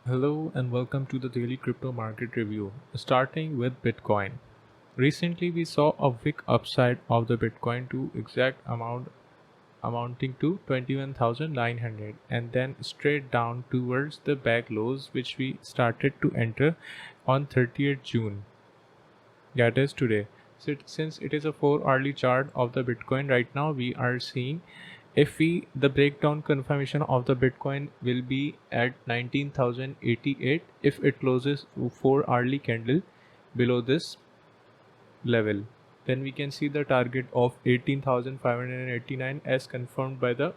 Hello and welcome to the daily crypto market review. Starting with Bitcoin. Recently we saw a big upside of the Bitcoin to exact amount amounting to 21,900 and then straight down towards the back lows which we started to enter on 30th June. That is today. Since it is a 4 hourly chart of the Bitcoin right now, we are seeing if we the breakdown confirmation of the Bitcoin will be at 19,088 if it closes 4 hourly candle below this level. Then we can see the target of 18,589 as confirmed by the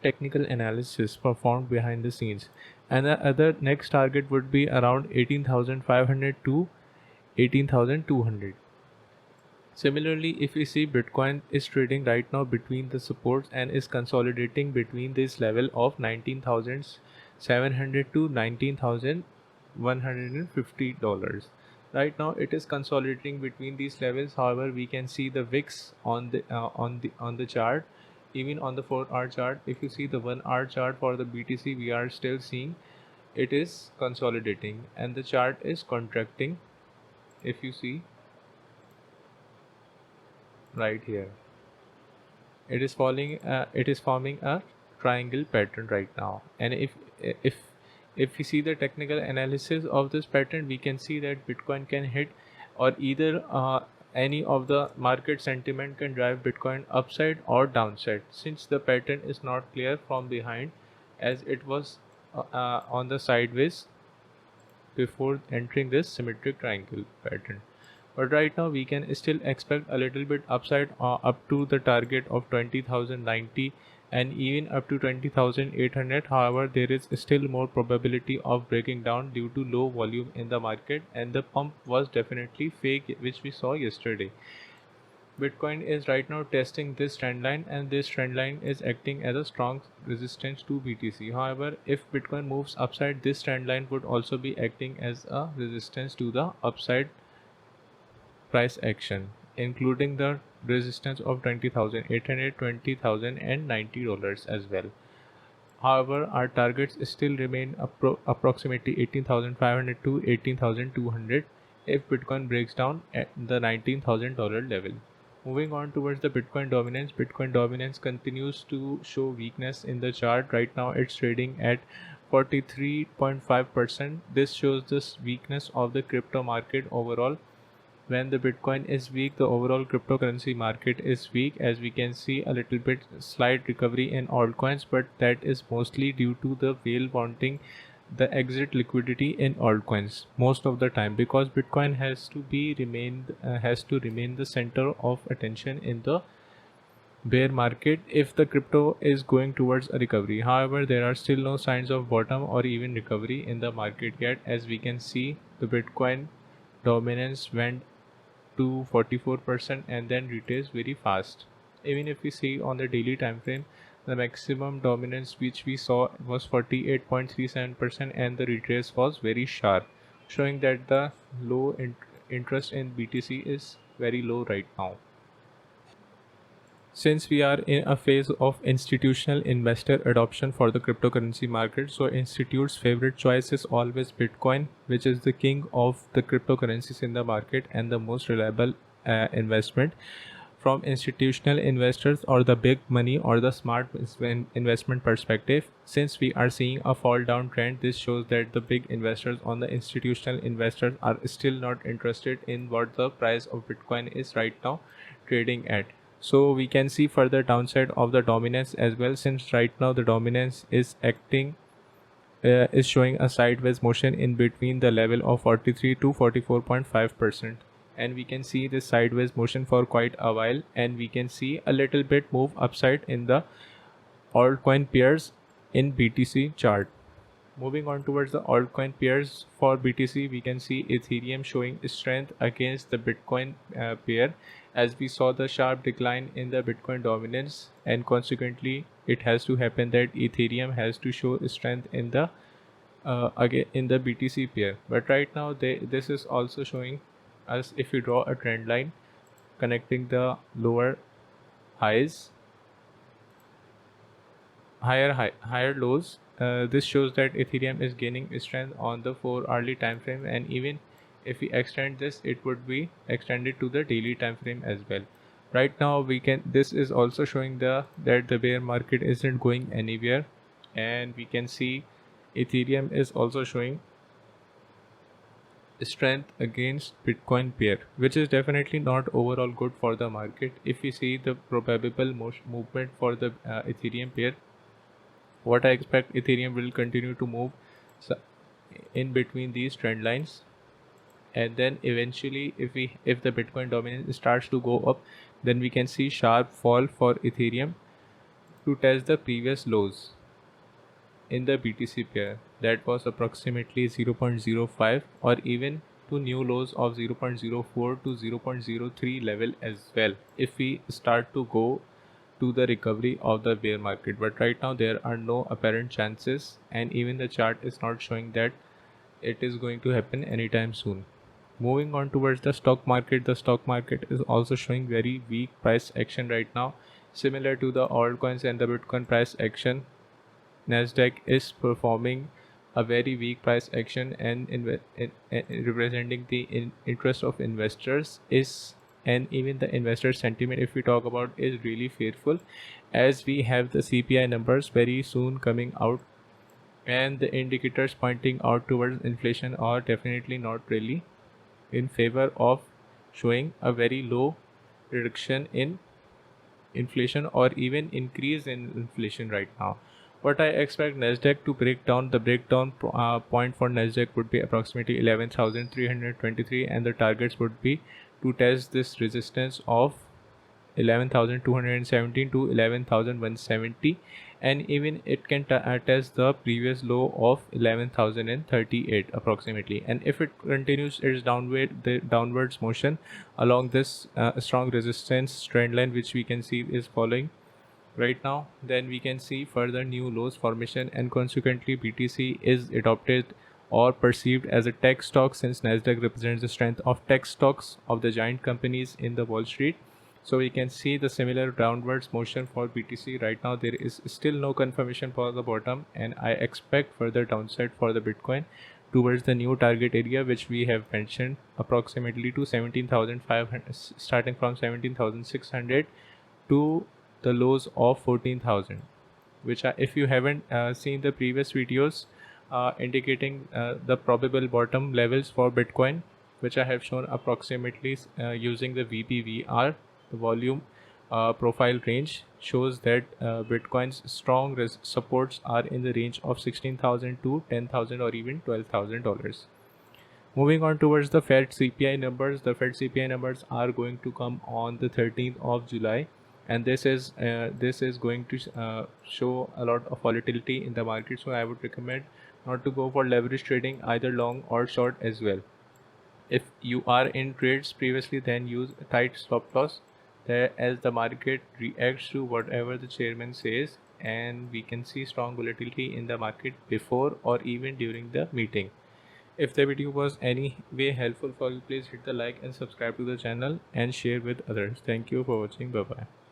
technical analysis performed behind the scenes. And the other next target would be around 18,500 to 18,200. Similarly, if we see Bitcoin is trading right now between the supports and is consolidating between this level of 19,700 to $19,150. Right now it is consolidating between these levels. However, we can see the VIX on the chart, even on the 4 hour chart. If you see the 1 hour chart for the BTC, we are still seeing it is consolidating and the chart is contracting. If you see right here, it is forming a triangle pattern right now. And if if we see the technical analysis of this pattern, we can see that Bitcoin can hit, or either any of the market sentiment can drive Bitcoin upside or downside, since the pattern is not clear from behind, as it was on the sideways before entering this symmetric triangle pattern. But right now we can still expect a little bit upside up to the target of 20,090 and even up to 20,800. However, there is still more probability of breaking down due to low volume in the market, and the pump was definitely fake which we saw yesterday. Bitcoin is right now testing this trend line, and this trend line is acting as a strong resistance to BTC. However, if Bitcoin moves upside, this trend line would also be acting as a resistance to the upside price action, including the resistance of 20,800, $20,090 as well. However, our targets still remain approximately 18,500 to 18,200 if Bitcoin breaks down at the $19,000 level. Moving on towards the Bitcoin dominance continues to show weakness in the chart. Right now, it's trading at 43.5%. This shows this weakness of the crypto market overall. When the Bitcoin is weak, the overall cryptocurrency market is weak, as we can see a little bit slight recovery in altcoins, but that is mostly due to the whale wanting the exit liquidity in altcoins most of the time, because Bitcoin has to remain the center of attention in the bear market if the crypto is going towards a recovery. However, there are still no signs of bottom or even recovery in the market yet, as we can see the Bitcoin dominance went to 44% and then retraced very fast. Even if we see on the daily time frame, the maximum dominance which we saw was 48.37% and the retrace was very sharp, showing that the low interest in BTC is very low right now. Since we are in a phase of institutional investor adoption for the cryptocurrency market, so institutes' favorite choice is always Bitcoin, which is the king of the cryptocurrencies in the market and the most reliable investment from institutional investors or the big money or the smart investment perspective. Since we are seeing a fall down trend, this shows that the big investors on the institutional investors are still not interested in what the price of Bitcoin is right now trading at. So we can see further downside of the dominance as well, since right now the dominance is acting is showing a sideways motion in between the level of 43 to 44.5%, and we can see this sideways motion for quite a while, and we can see a little bit move upside in the altcoin pairs in BTC chart. Moving on towards the altcoin pairs for BTC, we can see Ethereum showing strength against the Bitcoin pair, as we saw the sharp decline in the Bitcoin dominance, and consequently it has to happen that Ethereum has to show strength in the again in the BTC pair. But right now this is also showing us, if we draw a trend line connecting the lower highs higher lows, this shows that Ethereum is gaining strength on the 4 hourly time frame, and even if we extend this, it would be extended to the daily time frame as well. Right now we can, this is also showing that the bear market isn't going anywhere, and we can see Ethereum is also showing strength against Bitcoin pair, which is definitely not overall good for the market. If we see the probable movement for the Ethereum pair, what I expect, Ethereum will continue to move in between these trend lines, and then eventually if the Bitcoin dominance starts to go up, then we can see sharp fall for Ethereum to test the previous lows in the BTC pair, that was approximately 0.05, or even to new lows of 0.04 to 0.03 level as well, if we start to go to the recovery of the bear market. But right now there are no apparent chances, and even the chart is not showing that it is going to happen anytime soon. Moving on towards the stock market is also showing very weak price action right now, similar to the altcoins and the Bitcoin price action. Nasdaq is performing a very weak price action, and representing the interest of investors is, and even the investor sentiment, if we talk about, is really fearful, as we have the CPI numbers very soon coming out, and the indicators pointing out towards inflation are definitely not really in favor of showing a very low reduction in inflation or even increase in inflation right now. What I expect Nasdaq to break down, the breakdown point for Nasdaq would be approximately 11,323, and the targets would be to test this resistance of 11,217 to 11,170, and even it can test the previous low of 11,038 approximately. And if it continues its downwards motion along this strong resistance trend line, which we can see is following right now, then we can see further new lows formation, and consequently BTC is adopted or perceived as a tech stock, since Nasdaq represents the strength of tech stocks of the giant companies in the Wall Street. So we can see the similar downwards motion for BTC. Right now there is still no confirmation for the bottom, and I expect further downside for the Bitcoin towards the new target area, which we have mentioned, approximately to 17,500, starting from 17,600 to the lows of 14,000, which are, if you haven't seen the previous videos indicating the probable bottom levels for Bitcoin, which I have shown approximately using the VPVR, the volume profile range, shows that Bitcoin's strong supports are in the range of 16,000 to 10,000 or even $12,000. Moving on towards the Fed CPI numbers, the Fed CPI numbers are going to come on the 13th of July, and this is going to show a lot of volatility in the market. So I would recommend not to go for leverage trading, either long or short as well. If you are in trades previously, then use a tight stop loss there, as the market reacts to whatever the chairman says, and we can see strong volatility in the market before or even during the meeting. If the video was any way helpful for you, please hit the like and subscribe to the channel and share with others. Thank you for watching. Bye bye.